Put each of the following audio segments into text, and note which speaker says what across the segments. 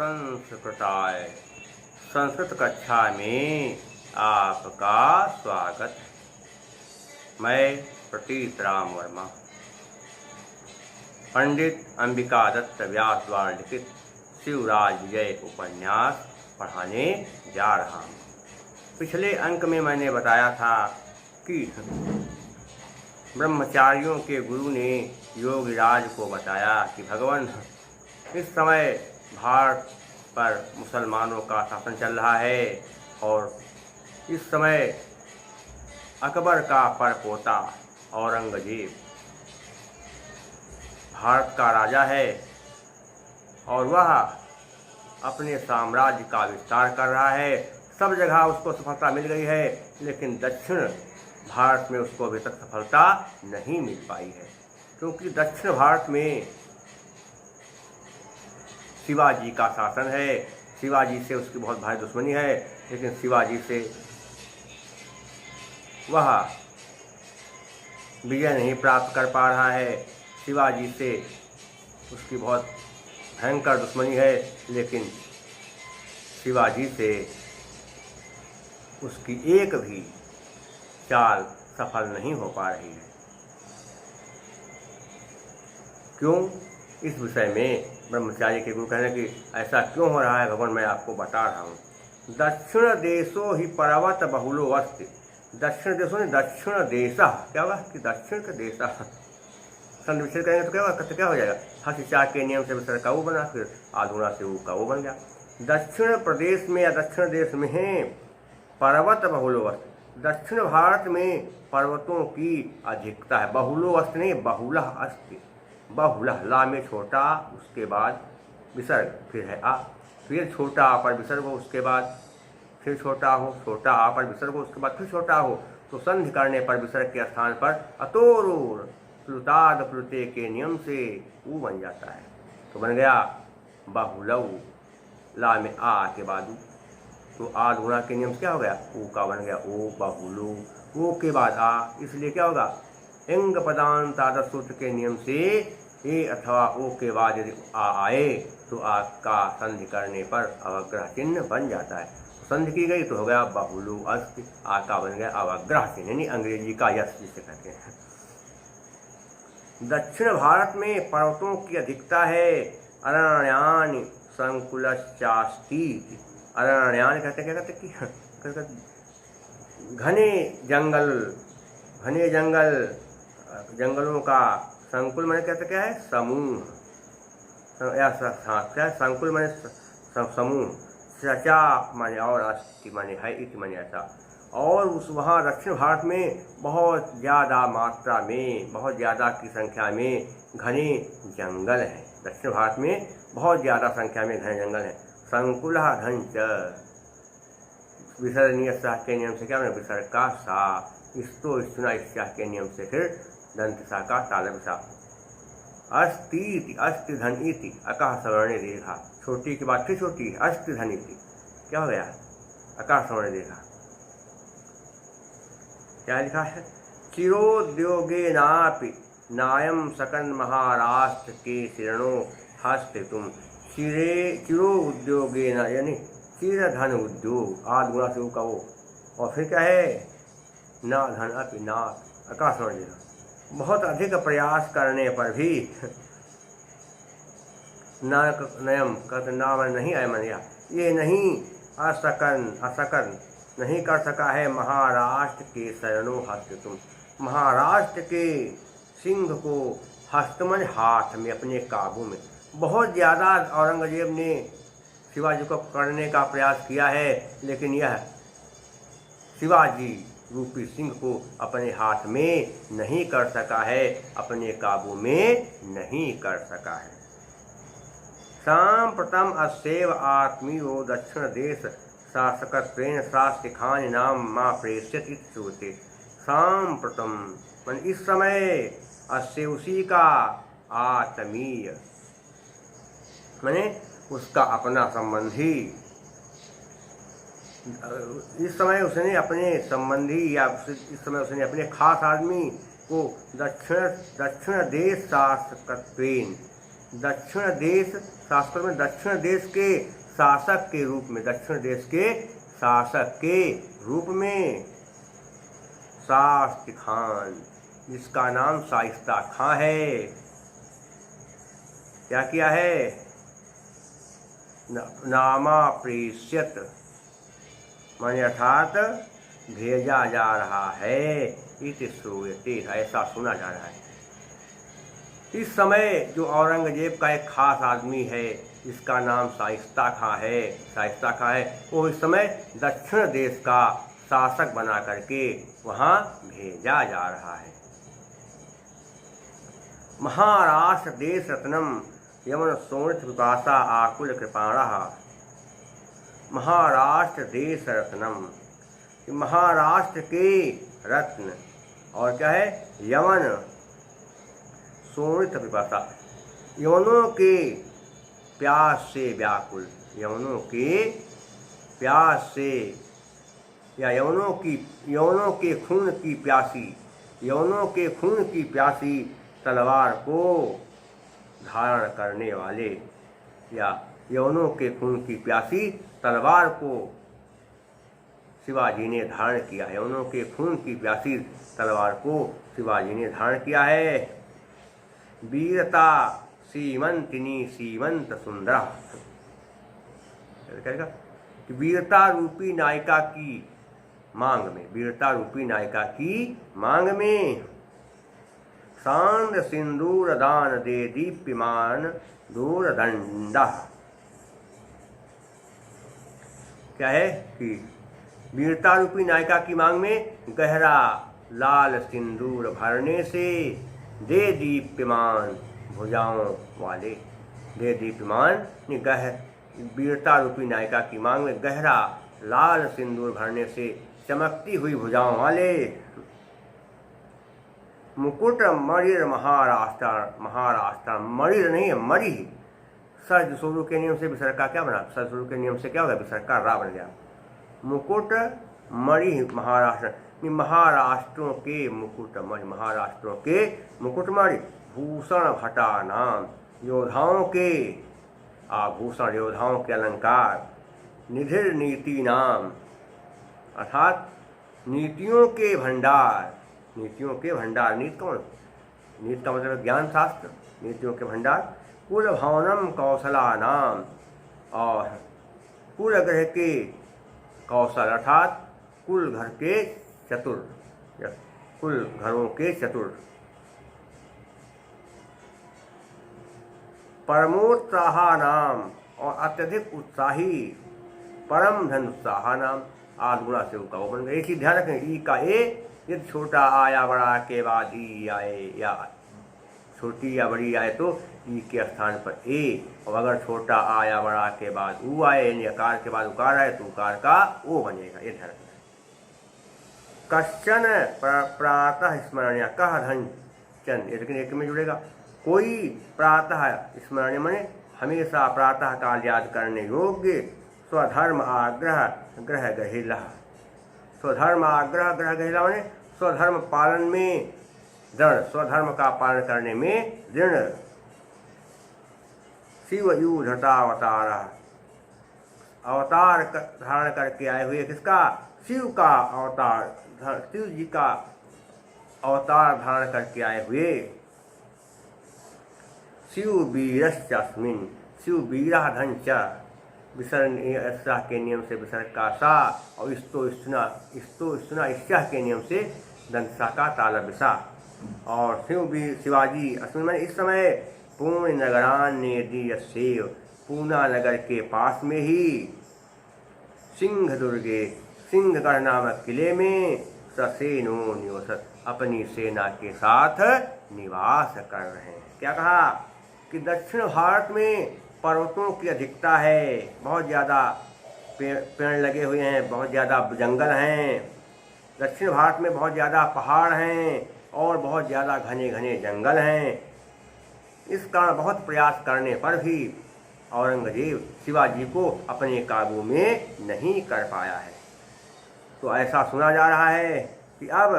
Speaker 1: संस्कृताय। संस्कृत कक्षा में आपका स्वागत। मैं प्रतीत राम वर्मा पंडित अंबिका दत्त व्यास द्वारा लिखित शिवराज विजय उपन्यास पढ़ाने जा रहा हूँ। पिछले अंक में मैंने बताया था कि ब्रह्मचारियों के गुरु ने योगीराज को बताया कि भगवान, इस समय भारत पर मुसलमानों का शासन चल रहा है और इस समय अकबर का परपोता औरंगजेब भारत का राजा है और वह अपने साम्राज्य का विस्तार कर रहा है। सब जगह उसको सफलता मिल गई है, लेकिन दक्षिण भारत में उसको अभी तक सफलता नहीं मिल पाई है, क्योंकि दक्षिण भारत में शिवाजी का शासन है। शिवाजी से उसकी बहुत भारी दुश्मनी है, लेकिन शिवाजी से वह विजय नहीं प्राप्त कर पा रहा है। शिवाजी से उसकी बहुत भयंकर दुश्मनी है, लेकिन शिवाजी से उसकी एक भी चाल सफल नहीं हो पा रही है। क्यों? इस विषय में ब्रह्मचारी के गुरु कहने कि ऐसा क्यों हो रहा है भगवान, मैं आपको बता रहा हूँ। दक्षिण देशो ही पर्वत बहुलो अस्ति। दक्षिण देशों ने दक्षिण देशा, क्या होगा कि दक्षिण का देशा संध विषय करेंगे तो क्या होगा, क्या हो जाएगा। हसिचा के नियम से विसर का वो बना, फिर आधुना से वो का वो बन गया। दक्षिण प्रदेश में या दक्षिण देश में पर्वत बहुलो अस्ति। दक्षिण भारत में पर्वतों की अधिकता है। बहुलो अस्ति नहीं, बहुलह अस्ति। बहुलह, ला में छोटा, उसके बाद विसर्ग, फिर है आ, फिर छोटा आ पर विसर्ग हो, उसके बाद फिर छोटा हो, छोटा आ पर विसर्ग हो, उसके बाद फिर छोटा हो, तो संधि करने पर विसर्ग के स्थान पर अतोरूर प्लुताद प्लुते के नियम से ऊ बन जाता है, तो बन गया बहुलऊ। ला में आ के बाद तो आ गुणा के नियम से क्या हो गया, ऊ का बन गया ओ बहुलू। ओ के बाद आ, इसलिए क्या होगा, इंग पदांत आदर्श सूत्र के नियम से ए अथवा ओ के बाद यदि आ आए तो आ का संधि करने पर अवग्रह चिन्ह बन जाता है। संधि की गई तो हो गया बहुलू अस्ति, आ का बन गया अवग्रह चिन्ह, यानी अंग्रेजी का यश जिसे कहते हैं। दक्षिण भारत में पर्वतों की अधिकता है। अरण्यानि संकुलश्चास्ति। अरण्यानि कहते क्या कहते कि घने जंगल, घने जंगल, जंगलों का संकुल माने कहते क्या है, समूह, या क्या संकुल माने समूह, सचा माने और अस्ति माने है, इति माने ऐसा। और उस वहाँ दक्षिण भारत में बहुत ज़्यादा मात्रा में, बहुत ज़्यादा की संख्या में घने जंगल हैं। दक्षिण भारत में बहुत ज़्यादा संख्या में घने जंगल हैं। संकुलः घंच, विसर्जनीय शाह के नियम से क्या बने, विसर्ग का सा, स्तो स्तुना इस्याह के नियम से फिर दंत सा का तालब सा। अस्ति अस्ति धन इति अकाह सवर्ण रेखा, छोटी के बाद फिर छोटी, अस्ति धन इति क्या हो गया, अकाह सवर्ण रेखा। क्या लिखा है, चिरोद्योगे नापि नायम सकन महाराष्ट्र के शिरणो हस्ते तुम। चिरो उद्योगे न, यानी चिर धन उद्योग, आद गुणा से का वो, और फिर क्या है, ना धन अपि ना आकाश समझ लेना। बहुत अधिक प्रयास करने पर भी नयम कहते ना मन नहीं आय मन, ये नहीं असकन नहीं कर सका है महाराष्ट्र के शरणों हस्त तुम। महाराष्ट्र के सिंह को हस्त मन हाथ में, अपने काबू में। बहुत ज़्यादा औरंगजेब ने शिवाजी को पकड़ने का प्रयास किया है, लेकिन यह शिवाजी रूपी सिंह को अपने हाथ में नहीं कर सका है, अपने काबू में नहीं कर सका है। सांप्रतम अस्यैव आत्मीयो दक्षिण देश शासकत्वेन शास्त्रिखानि नाम मां प्रेष्यत इति श्रूयते। सांप्रतम मन इस समय, अस्य उसी का, आत्मीय माने उसका अपना संबंधी, इस समय उसने अपने संबंधी या इस समय उसने अपने खास आदमी को दक्षिण देश शासकत्वेन दक्षिण देश, शास्त्र में दक्षिण देश के शासक के रूप में, दक्षिण देश के शासक के रूप में शास्त्र खान, जिसका नाम शाइस्ता खां है, क्या किया है? नामा प्रेष्यत, माने अर्थात भेजा जा रहा है, इति श्रूयते, ऐसा सुना जा रहा है। इस समय जो औरंगजेब का एक खास आदमी है जिसका नाम शाइस्ता खां है, शाइस्ता खां है, वो इस समय दक्षिण देश का शासक बना करके वहाँ भेजा जा रहा है। महाराष्ट्र देश रत्नम यमन सोनित विपाशा आकुल कृपाणः, महाराष्ट्र देश रत्नम, महाराष्ट्र के रत्न, और क्या है? यमन सोनित पिपासा, यवनों के प्यास से व्याकुल, यवनों के प्यास से, या यवनों के खून की प्यासी, यवनों के खून की प्यासी तलवार को धारण करने वाले, या यवनों के खून की प्यासी तलवार को शिवाजी ने धारण किया है, यवनों के खून की प्यासी तलवार को शिवाजी ने धारण किया है। वीरता सीमंतिनी सीमंत सुंदरा, कहेगा कि वीरता रूपी नायिका की मांग में, वीरता रूपी नायिका की मांग में सांद सिंदूर दान दे दीप्यमान दूरदंडा, क्या है कि वीरता रूपी नायिका की मांग में गहरा लाल सिंदूर भरने से दे दीप्यमान भुजाओं वाले, दे दीप्यमान वीरता रूपी नायिका की मांग में गहरा लाल सिंदूर भरने से चमकती हुई भुजाओं वाले। मुकुट मणिर महाराष्ट्र, महाराष्ट्र मणिर नहीं है, मणि। सज शुरू के नियम से विसर्ग का क्या बना? सज शुरू के नियम से क्या होगा? विसर्ग का रा बन गया। मुकुट मणि महाराष्ट्र, महाराष्ट्रों के मुकुट मणि, महाराष्ट्रों के मुकुट मणि। भूषण भटा नाम, योद्धाओं के आभूषण, योद्धाओं के अलंकार। निधिर नीति नाम, अर्थात नीतियों के भंडार, नीतियों के भंडार। नीति कौन? नीति का मतलब ज्ञान शास्त्र, नीतियों के भंडार। कुल भवनम कौशला नाम, और कुल ग्रह के कौशल अर्थात कुल घर के चतुर, कुल घरों के चतुर। परमोत्साहा नाम, और अत्यधिक उत्साही। परम धन उत्साहा नाम, आध गुणा से उसका वो बन गया। एक ही ध्यान रखें, ई का ए यदि छोटा आया बड़ा के बाद ई आए, या छोटी या बड़ी आए तो ई के स्थान पर ए, और अगर छोटा आया बड़ा के बाद ऊ आए, यानी अकार के बाद उकार आए तो उकार का ओ बनेगा, ये ध्यान रखना। कश्चन प्रातः स्मरणीय, कह धन चंद, ये लेकिन एक में जुड़ेगा। कोई प्रातः स्मरणीय माने हमेशा प्रातः काल याद करने योग्य। स्वधर्म आग्रह ग्रह गहिला, स्वधर्म आग्रह ग्रह गहिला माने स्वधर्म पालन में दृढ़, स्वधर्म का पालन करने में दृढ़। शिव युधता अवतार, अवतार धारण करके आए हुए, किसका? शिव का अवतार, शिव जी का अवतार धारण करके आए हुए। शिव वीरश्चस्मिन्, शिव वीरा धन च, विसर्ग के नियम से विसर्ग का सा, और स्तो स्तुना इस्याह के नियम से दंसा का तालबिसा। और शिवाजी अस्मिन् में इस समय पूर्ण नगरान्य दीयसेव, पूना नगर के पास में ही सिंह दुर्गे, सिंहगढ़ नामक किले में ससेनो निवसत, अपनी सेना के साथ निवास कर रहे हैं। क्या कहा कि दक्षिण भारत में पर्वतों की अधिकता है, बहुत ज़्यादा पेड़ लगे हुए हैं, बहुत ज़्यादा जंगल हैं। दक्षिण भारत में बहुत ज़्यादा पहाड़ हैं और बहुत ज़्यादा घने घने जंगल हैं। इस कारण बहुत प्रयास करने पर भी औरंगजेब शिवाजी को अपने काबू में नहीं कर पाया है। तो ऐसा सुना जा रहा है कि अब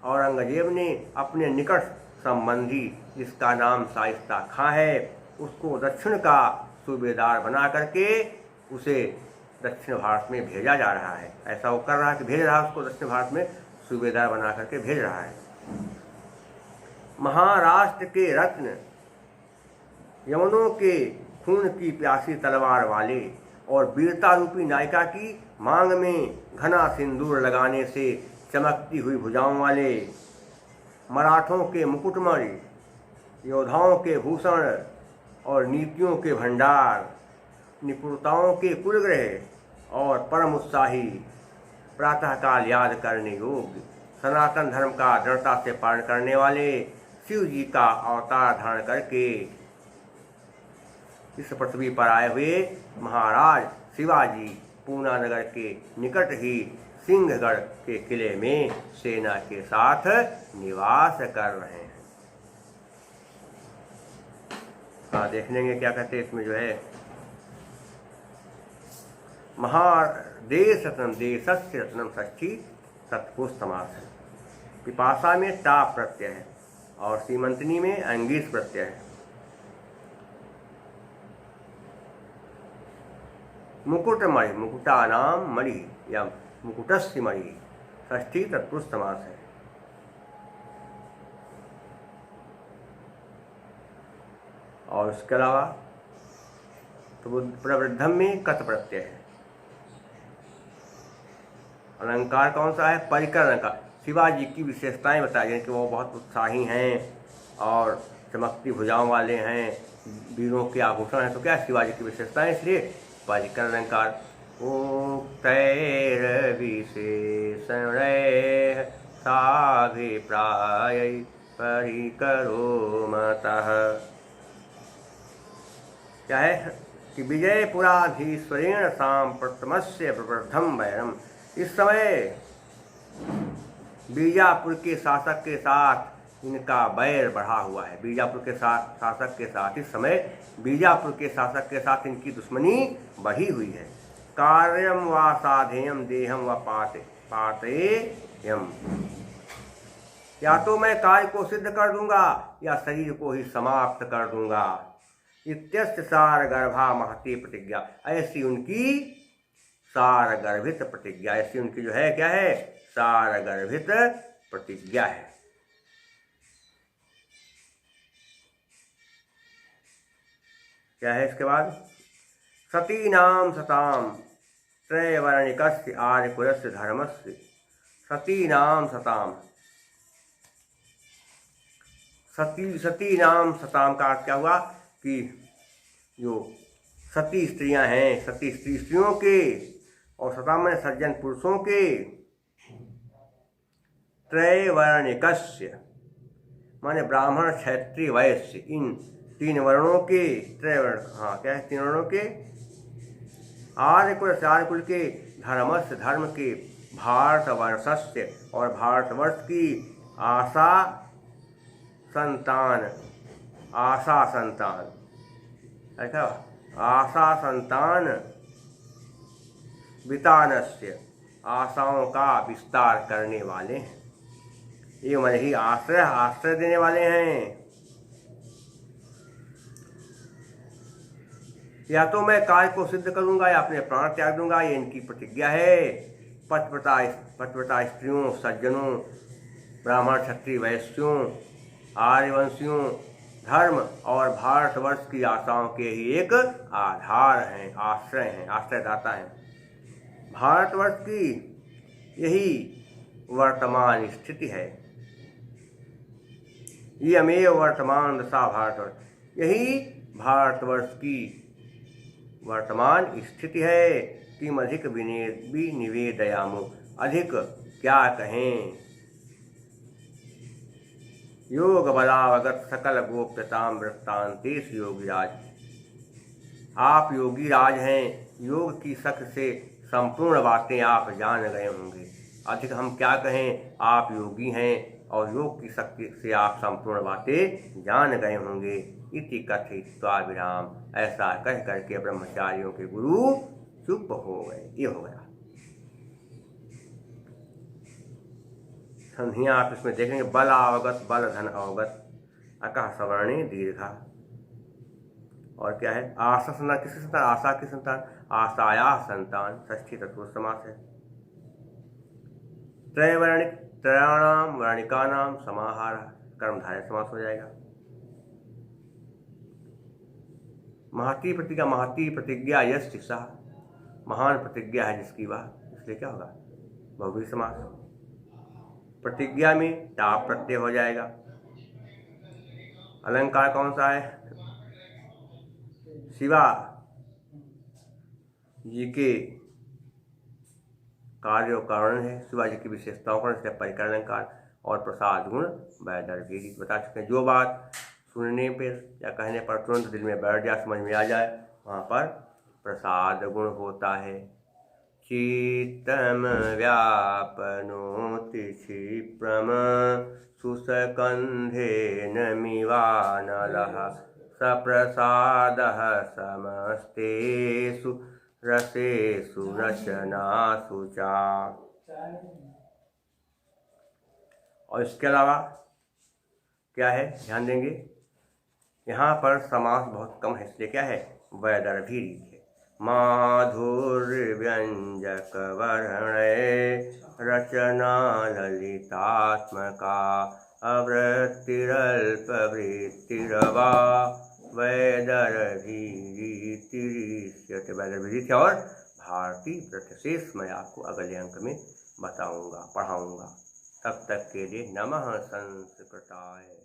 Speaker 1: औरंगजेब ने अपने निकट संबंधी, जिसका नाम शाइस्ता खां है, उसको दक्षिण का सूबेदार बना करके उसे दक्षिण भारत में भेजा जा रहा है। ऐसा वो कर रहा है कि भेज रहा है उसको दक्षिण भारत में सूबेदार बना करके भेज रहा है। महाराष्ट्र के रत्न, यमनों के खून की प्यासी तलवार वाले और वीरता रूपी नायिका की मांग में घना सिंदूर लगाने से चमकती हुई भुजाओं वाले, मराठों के मुकुटमणि, योद्धाओं के भूषण और नीतियों के भंडार, निपुणताओं के कुलग्रह और परम उत्साही, प्रातःकाल याद करने योग्य, सनातन धर्म का दृढ़ता से पालन करने वाले शिव जी का अवतार धारण करके इस पृथ्वी पर आए हुए महाराज शिवाजी पूना नगर के निकट ही सिंहगढ़ के किले में सेना के साथ निवास कर रहे हैं। हाँ, देख लेंगे क्या कहते हैं इसमें जो है, महादेश रत्नम देशस्य रत्नम षष्ठी सत्पुरुष समास है। पिपासा में टा प्रत्यय है और सीमंतनी में अंगीस प्रत्यय है। मुकुटमणि, मुकुटा नाम मणि या मुकुटस्य मणि, षष्ठी तत्पुरुष समास है। और इसके अलावा तो प्रवृद्धम में कत प्रत्यय है। अलंकार कौन सा है? परिकर अलंकार। शिवाजी की विशेषताएं बताई गई कि वो बहुत उत्साही हैं और चमकती भुजाओं वाले हैं, वीरों के आभूषण हैं। तो क्या शिवाजी की विशेषताएं, इसलिए परिकर अलंकार। उक्तैर विशेषण साभिप्राय परिकरो मतः। क्या है कि विजयपुराधीश्वरेण सांप्रतमस्य प्रवृद्धम वैरम। इस समय बीजापुर के शासक के साथ इनका बैर बढ़ा हुआ है। बीजापुर के शासक के साथ इस समय बीजापुर के शासक के साथ इनकी दुश्मनी बढ़ी हुई है। कार्यम व साधेयम देहम व पातेयम। या तो मैं कार्य को सिद्ध कर दूंगा या शरीर को ही समाप्त कर दूंगा। इत्यस्य सार गर्भा महती प्रतिज्ञा। ऐसी उनकी सार गर्भित प्रतिज्ञा, ऐसी उनकी जो है क्या है, सार गर्भित प्रतिज्ञा है। क्या है इसके बाद? सतीनाम सताम त्रैवर्णिकस्य आर्यकुलस्य धर्मस्य। सतीनाम सताम, सतीनाम सताम का अर्थ क्या हुआ कि जो सती स्त्रियां हैं, सती स्त्रियों के, और सताम में सज्जन पुरुषों के, त्रैवर्णिकस्य माने ब्राह्मण क्षत्रिय वैश्य, इन तीन वर्णों के, त्रैवर्ण, हाँ क्या है, तीन वर्णों के, आर्यकुल के, धर्मस्य धर्म के, भारतवर्षस्य और भारतवर्ष की, आशा संतान, आशा संतान, ऐसा आशा संतान, वितानस्य आशाओं का विस्तार करने वाले हैं। ये मन ही आश्रय देने वाले हैं। या तो मैं कार्य को सिद्ध करूंगा या अपने प्राण त्याग दूंगा, ये इनकी प्रतिज्ञा है। पतिव्रता स्त्रियों, सज्जनों, ब्राह्मण क्षत्रिय वैश्यों, आर्यवंशियों, धर्म और भारतवर्ष की आशाओं के ही एक आधार हैं, आश्रय हैं, आश्रयदाता हैं। भारतवर्ष की यही वर्तमान स्थिति है। यमेव वर्तमान दशा भारतवर्ष, यही भारतवर्ष की वर्तमान स्थिति है। किम अधिक विनिवेदयामो, अधिक क्या कहें। योग बलावगत सकल गोप्यताम वृत्तांतेश योगीराज। आप योगी राज हैं, योग की शक्ति से संपूर्ण बातें आप जान गए होंगे। अधिक हम क्या कहें, आप योगी हैं और योग की शक्ति से आप संपूर्ण बातें जान गए होंगे। इति कथित्वा विराम, ऐसा कह करके ब्रह्मचारियों के गुरु चुप हो गए। ये हो गया संधियां, आप इसमें देखेंगे। बल अवगत, बल धन अवगत, अकः सवर्णे दीर्घा। और क्या है, आशा संतान, किसकी संतान, आशा की संतान, आशाया संतान, षष्ठी तत्पुरुष समास है। त्रयवर्णिक, त्रयाणाम वर्णिकानाम समाहार, कर्मधारय समास हो जाएगा। महती प्रतिज्ञा, महती प्रतिज्ञा यश शिक्षा, महान प्रतिज्ञा है जिसकी वह, इसलिए क्या होगा, बहुव्रीहि समास। प्रतिज्ञा में टाप प्रत्यय हो जाएगा। अलंकार कौन सा है, शिवा जी के कार्य और कारण है, शिवाजी की विशेषताओं का, इसलिए परिकर अलंकार। और प्रसाद गुण वैदर्भी, बता चुके हैं। जो बात सुनने पर या कहने पर तुरंत दिल में बैठ जाए, समझ में आ जाए, वहाँ पर प्रसाद गुण होता है। चित्तम व्यापनोति क्षिप्रम सुसकंधेन मिवानलः सप्रसादः समस्तेषु रसेषु रचनासु च। और इसके अलावा क्या है, ध्यान देंगे, यहाँ पर समास बहुत कम है, इसलिए क्या है, वैदर्भी रीति है। माधुर्य व्यंजक वर्णय रचना ललितात्मका अवृत्तिरल्प वृत्तिरवा वैदर्भी रीति। वैदर्भी रीति और भारतीय व्रत शेष मैं आपको अगले अंक में बताऊंगा, पढ़ाऊंगा। तब तक के लिए नमः संस्कृताय।